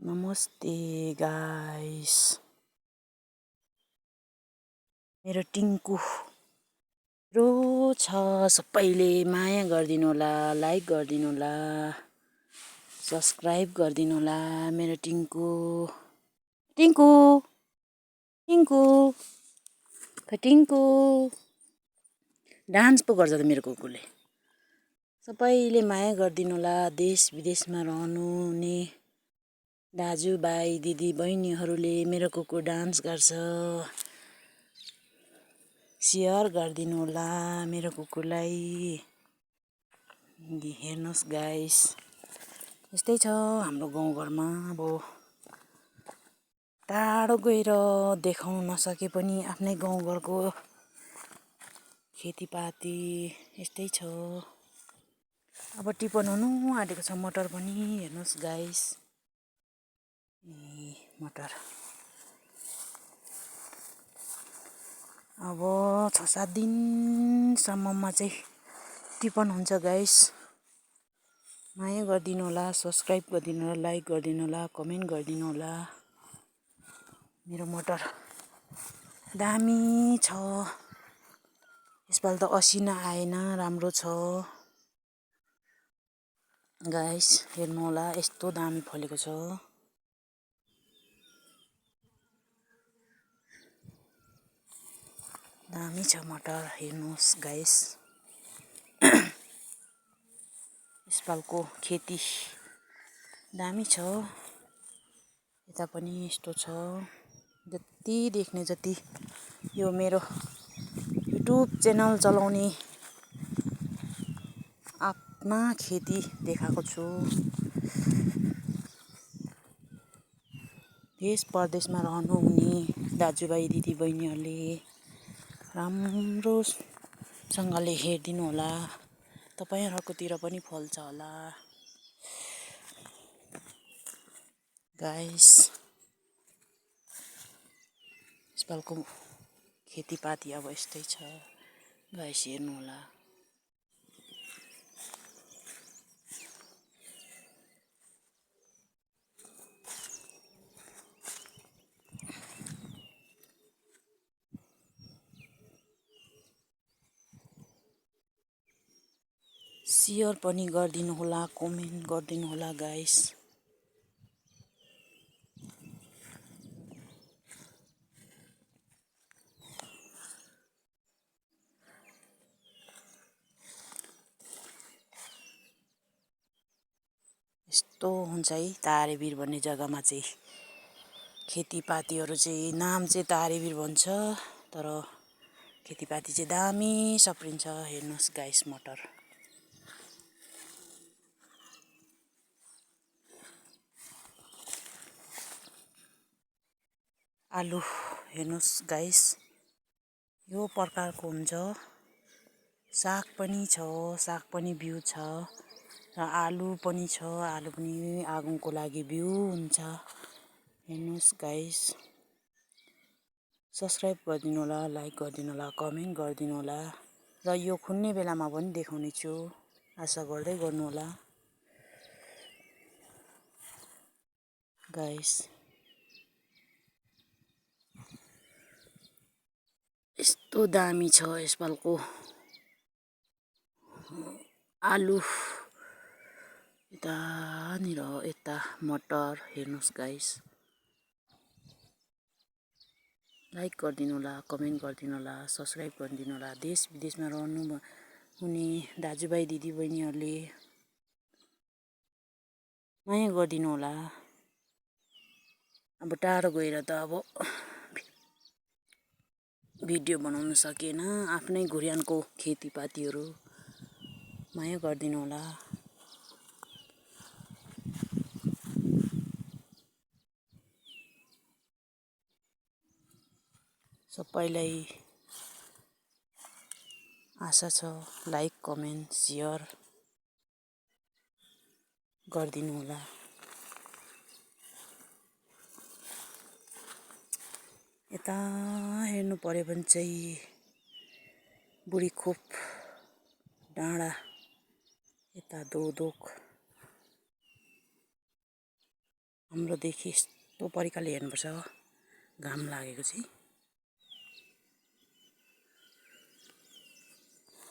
नमस्ते गाइस, मेरो टिङ्कु रो छ। सबैले माया गरिदिनु होला, लाइक गरिदिनु होला, सब्सक्राइब गरिदिनु होला। मेरो टिङ्कु टिङ्कु टिङ्कु टिङ्कु डान्स पो गर्छ त मेरो कुकुरले। सबैले माया गरिदिनु होला। देश विदेशमा रहनुहुने दाजुभाइ दिदी बहिनीहरूले मेरो कुकुर डान्स गर्छ, सेयर गरिदिनु होला मेरो कुकुरलाई। हेर्नुहोस् गाइस, यस्तै छ हाम्रो गाउँघरमा। अब टाढो गएर देखाउन नसके पनि आफ्नै गाउँघरको खेतीपाती यस्तै छ। अब टिपन हुनु आँटेको छ मटर पनि। हेर्नुहोस् गाइस, मटर अब 6-7 दिनसम्ममा चाहिँ टिपन हुन्छ गाइस। माया गरिदिनु होला, सब्सक्राइब गरिदिनु होला, लाइक गरिदिनु होला, कमेन्ट गरिदिनु होला। मेरो मटर दामी छ। यसपालि त असिना आएन, राम्रो छ गाइस। हेर्नु होला, यस्तो दामी फलेको छ। दामी छ मटर, हेर्नुहोस् गाइस। यसपालको खेती दामी छ। यता पनि यस्तो छ। जति देख्ने जति यो मेरो युट्युब च्यानल चलाउने आफ्ना खेती देखाएको छु। देश परदेशमा रहनुहुने दाजुभाइ दिदीबहिनीहरूले राम्रोसँगले हेरिदिनु होला। तपाईँहरूकोतिर पनि फल्छ होला गाइस। यसपालको खेतीपाती अब यस्तै छ गाइस, हेर्नु होला। सेयर पनि गरिदिनु होला, कमेन्ट गरिदिनु होला गाइस। यस्तो हुन्छ है तारेभिर भन्ने जग्गामा चाहिँ। खेतीपातीहरू चाहिँ नाम चाहिँ तारेभिर भन्छ, तर खेतीपाती चाहिँ दामी सप्रिन्छ। हेर्नुहोस् गाइस, मटर आलु हेर्नुहोस् गाइस, यो प्रकारको हुन्छ। साग पनि छ, साग पनि बिउ छ, र आलु पनि छ। आलु पनि आगोको लागि बिउ हुन्छ। हेर्नुहोस् गाइस, सब्सक्राइब गरिदिनु होला, लाइक गरिदिनु होला, कमेन्ट गरिदिनु होला। र यो खुन्ने बेलामा पनि देखाउने छु, आशा गर्दै गर्नु होला गाइस। यस्तो दामी छ यसपालको आलु। यतानिर यता मटर हेर्नुहोस् गाइस। लाइक गरिदिनु होला, कमेन्ट गरिदिनु होला, सब्सक्राइब गरिदिनु होला। देश विदेशमा रहनु हुने दाजुभाइ दिदीबहिनीहरूले माया गरिदिनु होला। अब टाढो गएर त अब भिडियो बनाउन सकिएन। आफ्नै घुर्यानको खेतीपातीहरू माया गरिदिनु होला। सबैलाई आशा छ लाइक कमेन्ट सेयर गरिदिनु होला। यता हेर्नु पर्यो भने चाहिँ बुढीखोप डाँडा, यता दोदोक अम्लोदेखि यस्तो परिकारले हेर्नुपर्छ घाम लागेको चाहिँ